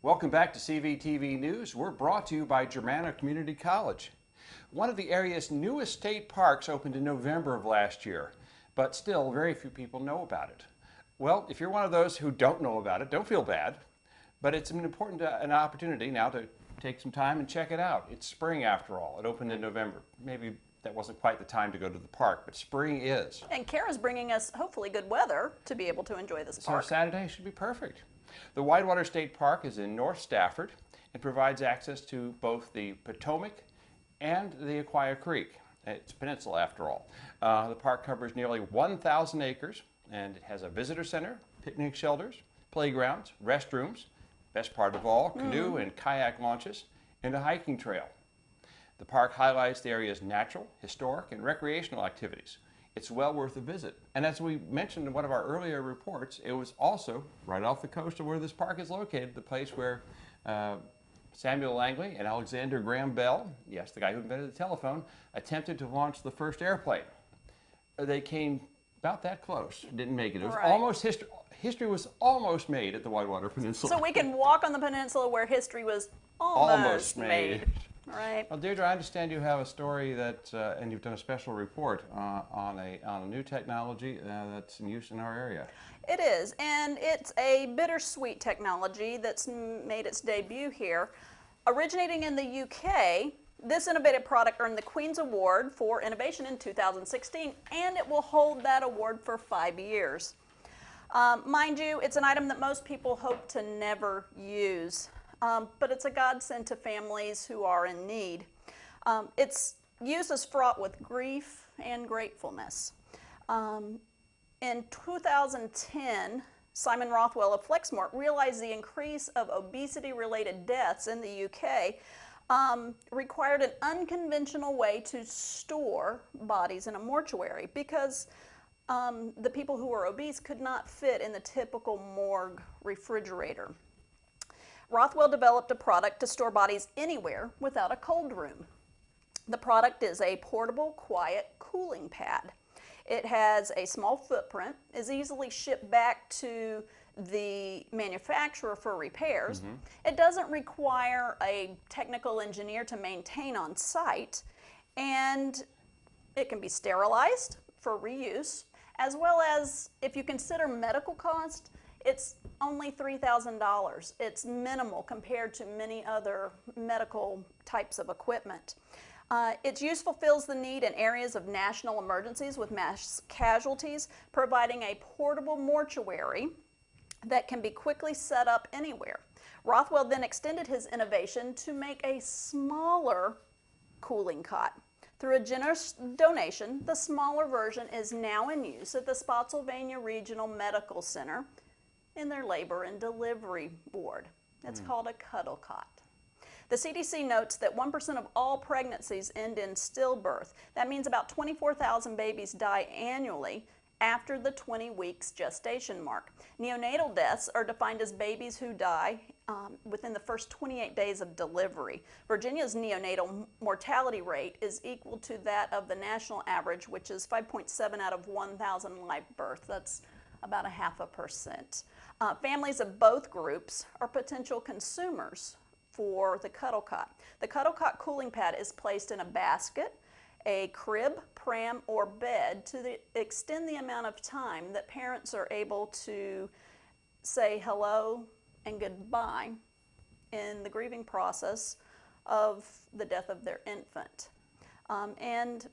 Welcome back to CVTV News. We're brought to you by Germanna Community College. One of the area's newest state parks opened in November of last year, but still very few people know about it. Well, if you're one of those who don't know about it, don't feel bad, but it's an important an opportunity now to take some time and check it out. It's spring after all. It opened in November. Maybe that wasn't quite the time to go to the park, but spring is. And Kara's bringing us hopefully good weather to be able to enjoy this park. So Saturday should be perfect. The Widewater State Park is in North Stafford and provides access to both the Potomac and the Aquia Creek. It's a peninsula after all. The park covers nearly 1,000 acres and it has a visitor center, picnic shelters, playgrounds, restrooms, best part of all, canoe and kayak launches, and a hiking trail. The park highlights the area's natural, historic, and recreational activities. It's well worth a visit. And as we mentioned in one of our earlier reports, it was also right off the coast of where this park is located, the place where Samuel Langley and Alexander Graham Bell, yes, the guy who invented the telephone, attempted to launch the first airplane. They came about that close, didn't make it. It was almost history was almost made at the Widewater Peninsula. So we can walk on the peninsula where history was almost made. Right. Well, Deidre, I understand you have a story that, and you've done a special report on a new technology that's in use in our area. It is, and it's a bittersweet technology that's made its debut here. Originating in the UK, this innovative product earned the Queen's Award for Innovation in 2016, and it will hold that award for 5 years. Mind you, it's an item that most people hope to never use. But it's a godsend to families who are in need. Its use is fraught with grief and gratefulness. In 2010, Simon Rothwell of Flexmort realized the increase of obesity-related deaths in the UK required an unconventional way to store bodies in a mortuary because the people who were obese could not fit in the typical morgue refrigerator. Rothwell developed a product to store bodies anywhere without a cold room. The product is a portable, quiet cooling pad. It has a small footprint, is easily shipped back to the manufacturer for repairs. It doesn't require a technical engineer to maintain on site, and it can be sterilized for reuse, as well as, if you consider medical cost, it's only $3,000. It's minimal compared to many other medical types of equipment. Its use fulfills the need in areas of national emergencies with mass casualties, providing a portable mortuary that can be quickly set up anywhere. Rothwell then extended his innovation to make a smaller cooling cot. Through a generous donation, the smaller version is now in use at the Spotsylvania Regional Medical Center in their labor and delivery ward. It's called a Cuddle Cot. The CDC notes that 1% of all pregnancies end in stillbirth. That means about 24,000 babies die annually after the 20 weeks gestation mark. Neonatal deaths are defined as babies who die within the first 28 days of delivery. Virginia's neonatal mortality rate is equal to that of the national average, which is 5.7 out of 1,000 live births. That's about 0.5%. Families of both groups are potential consumers for the Cuddle Cot. The Cuddle Cot cooling pad is placed in a basket, a crib, pram, or bed to extend the amount of time that parents are able to say hello and goodbye in the grieving process of the death of their infant. And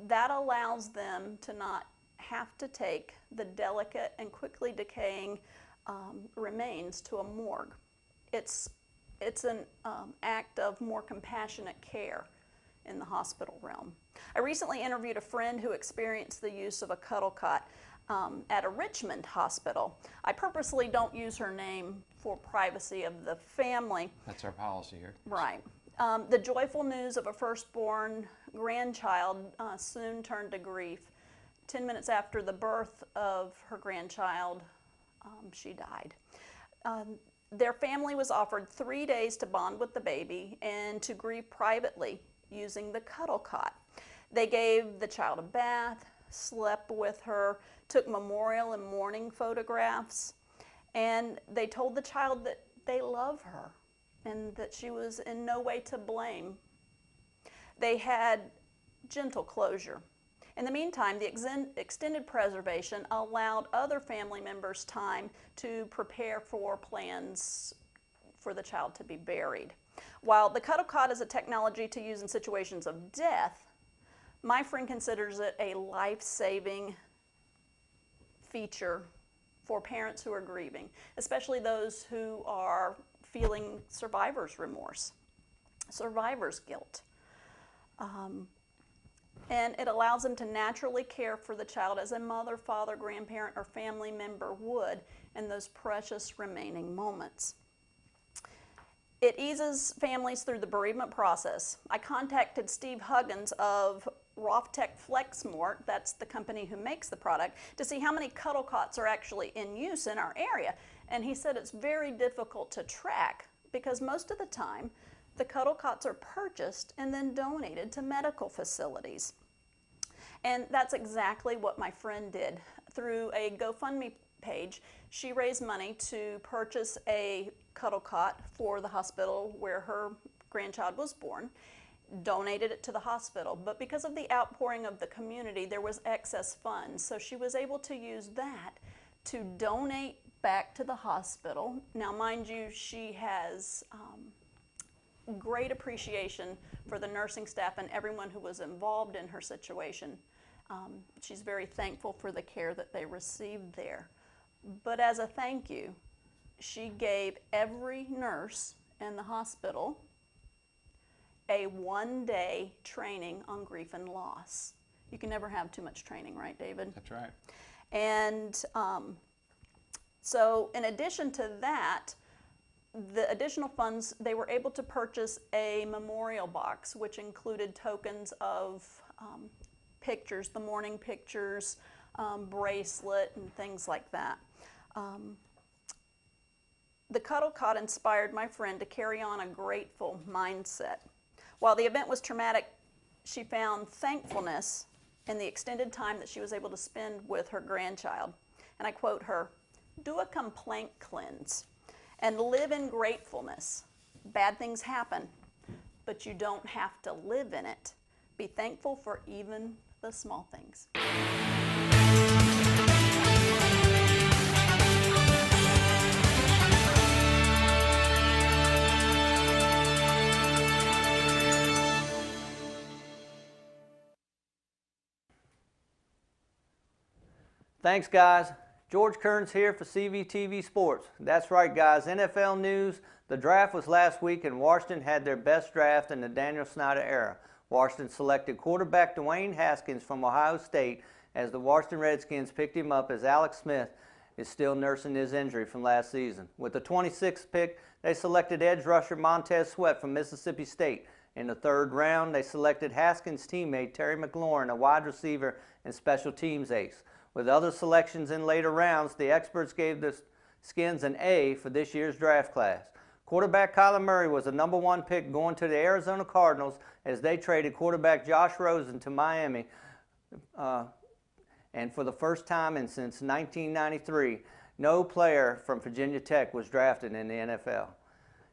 that allows them to not have to take the delicate and quickly decaying remains to a morgue. It's an act of more compassionate care in the hospital realm. I recently interviewed a friend who experienced the use of a Cuddle Cot at a Richmond hospital. I purposely don't use her name for privacy of the family. That's our policy here. Right. The joyful news of a firstborn grandchild soon turned to grief. 10 minutes after the birth of her grandchild, she died. Their family was offered 3 days to bond with the baby and to grieve privately using the Cuddle Cot. They gave the child a bath, slept with her, took memorial and mourning photographs, and they told the child that they love her and that she was in no way to blame. They had gentle closure. In the meantime, the extended preservation allowed other family members time to prepare for plans for the child to be buried. While the Cuddle Cot is a technology to use in situations of death, my friend considers it a life-saving feature for parents who are grieving, especially those who are feeling survivor's remorse, survivor's guilt. And it allows them to naturally care for the child as a mother, father, grandparent, or family member would in those precious remaining moments. It eases families through the bereavement process. I contacted Steve Huggins of Roftech Flexmort, that's the company who makes the product, to see how many Cuddle Cots are actually in use in our area. And he said it's very difficult to track because most of the time the Cuddle Cots are purchased and then donated to medical facilities. And that's exactly what my friend did. Through a GoFundMe page, she raised money to purchase a Cuddle Cot for the hospital where her grandchild was born, donated it to the hospital. But because of the outpouring of the community, there was excess funds. So she was able to use that to donate back to the hospital. Now, mind you, she has great appreciation for the nursing staff and everyone who was involved in her situation. She's very thankful for the care that they received there. But as a thank you, she gave every nurse in the hospital a one-day training on grief and loss. You can never have too much training, right, David? That's right. And so in addition to that, the additional funds, they were able to purchase a memorial box, which included tokens of pictures, the mourning pictures, bracelet, and things like that. The Cuddle Cot inspired my friend to carry on a grateful mindset. While the event was traumatic, she found thankfulness in the extended time that she was able to spend with her grandchild. And I quote her, "Do a complaint cleanse and live in gratefulness. Bad things happen, but you don't have to live in it. Be thankful for even the small things." Thanks, guys. George Kerns here for CVTV Sports. That's right, guys. NFL news. The draft was last week, and Washington had their best draft in the Daniel Snyder era. Washington selected quarterback Dwayne Haskins from Ohio State as the Washington Redskins picked him up as Alex Smith is still nursing his injury from last season. With the 26th pick, they selected edge rusher Montez Sweat from Mississippi State. In the third round, they selected Haskins' teammate Terry McLaurin, a wide receiver and special teams ace. With other selections in later rounds, the experts gave the Skins an A for this year's draft class. Quarterback Kyler Murray was the #1 pick going to the Arizona Cardinals as they traded quarterback Josh Rosen to Miami. And for the first time since 1993, no player from Virginia Tech was drafted in the NFL.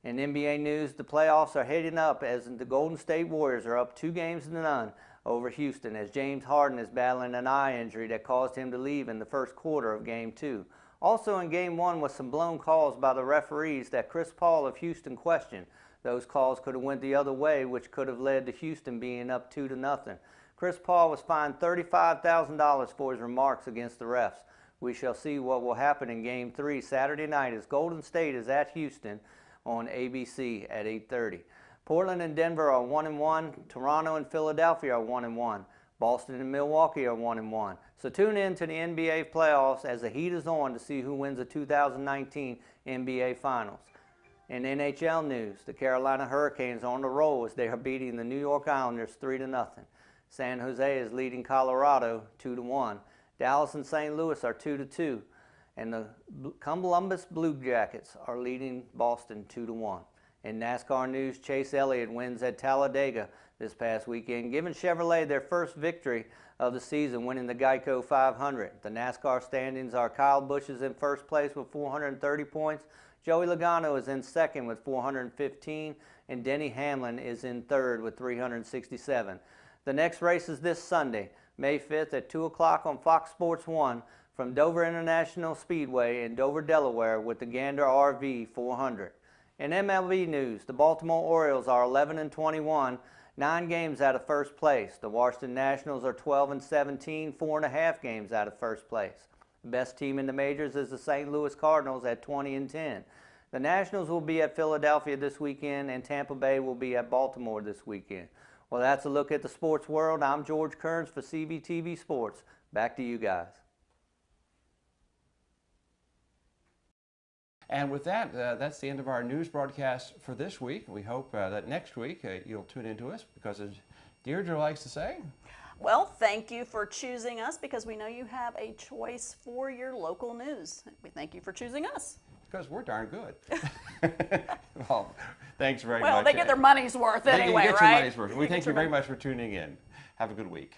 In NBA news, the playoffs are heating up as the Golden State Warriors are up 2-0 over Houston as James Harden is battling an eye injury that caused him to leave in the first quarter of Game 2. Also in Game 1 was some blown calls by the referees that Chris Paul of Houston questioned. Those calls could have went the other way, which could have led to Houston being up 2-0. Chris Paul was fined $35,000 for his remarks against the refs. We shall see what will happen in Game 3 Saturday night as Golden State is at Houston on ABC at 8:30. Portland and Denver are 1-1. Toronto and Philadelphia are 1-1. Boston and Milwaukee are 1-1. So tune in to the NBA playoffs as the heat is on to see who wins the 2019 NBA Finals. In NHL news, the Carolina Hurricanes are on the roll as they are beating the New York Islanders 3-0. San Jose is leading Colorado 2-1. Dallas and St. Louis are 2-2. And the Columbus Blue Jackets are leading Boston 2-1. In NASCAR news, Chase Elliott wins at Talladega this past weekend, giving Chevrolet their first victory of the season, winning the Geico 500. The NASCAR standings are Kyle Busch is in first place with 430 points, Joey Logano is in second with 415, and Denny Hamlin is in third with 367. The next race is this Sunday, May 5th at 2 o'clock on Fox Sports 1 from Dover International Speedway in Dover, Delaware with the Gander RV 400. In MLB news, the Baltimore Orioles are 11-21, 9 games out of first place. The Washington Nationals are 12-17, 4.5 games out of first place. The best team in the majors is the St. Louis Cardinals at 20-10. The Nationals will be at Philadelphia this weekend, and Tampa Bay will be at Baltimore this weekend. Well, that's a look at the sports world. I'm George Kerns for CVTV Sports. Back to you guys. And with that, that's the end of our news broadcast for this week. We hope that next week you'll tune into us because, as Deidre likes to say, well, thank you for choosing us because we know you have a choice for your local news. We thank you for choosing us. Because we're darn good. Well, thanks very much. Well, they get their money's worth anyway, right? They get right? your money's worth. We thank you very much for tuning in. Have a good week.